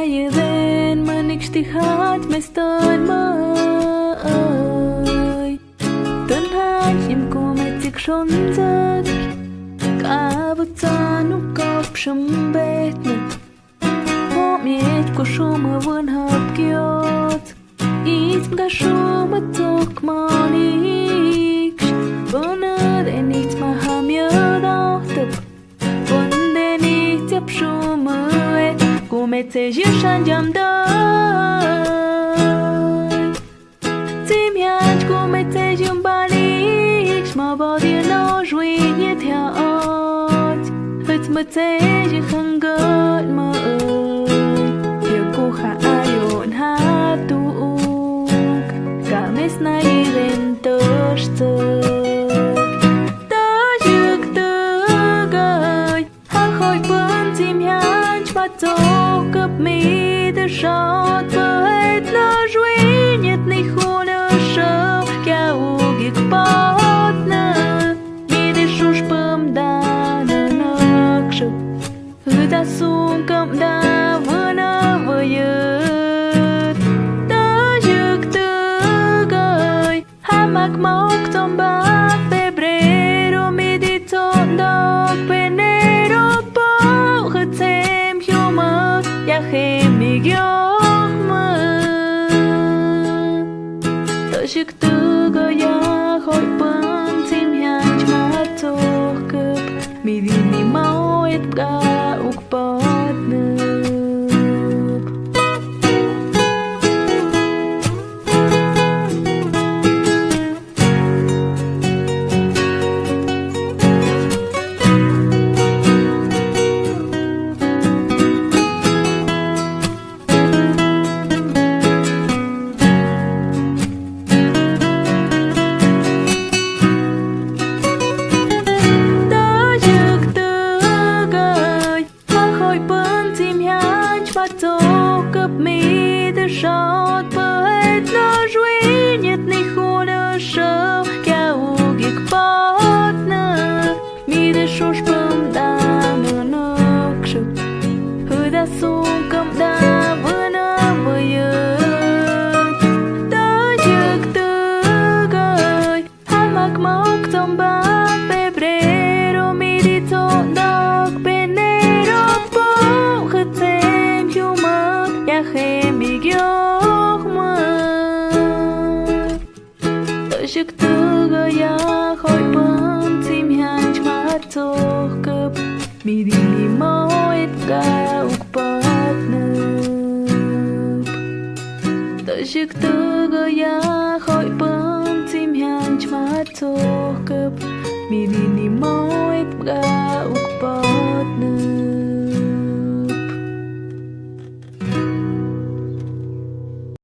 je wen, maar niks die gaat me staan mij. Dan had je hem komen ik schon zeg, ik heb aan ook op zijn bed net. Om je het koshome won heb gehoord, iets gashome toch maar niks. Wanneer en niets maar ham je dacht op, wanneer niet heb shome. Met je shan jam dai Tim yach ko met je balix ma body no jwi nie theat het met je hangat ma je ko ha ayon ha tu ka mes na iren toste Shot but la jouer niet khona show ka u gik partner mi de shush pam da na kshu da sung kam da vana vayet da juk tu gai hamak mok tomba febrero mi di ton dog penero po khatem hyuma ya khem mi Shik tu go ya khoi pan tim yang chma to kup mi di mi mau et ga uk pat Shot but la jouer niet khona show ka u gik partner mi de shush pam da no kshu hu da sung kam da vana vayet da juk tu gai hamak mok tomba febrero mi di ton dog penero po khatem hyuma ya khem Shik tu go ya khoi pan tim yang chma toch kup mi di mi mau et ga uk pat nup Shik tu go ya khoi pan tim yang chma toch kup mi di mi mau et ga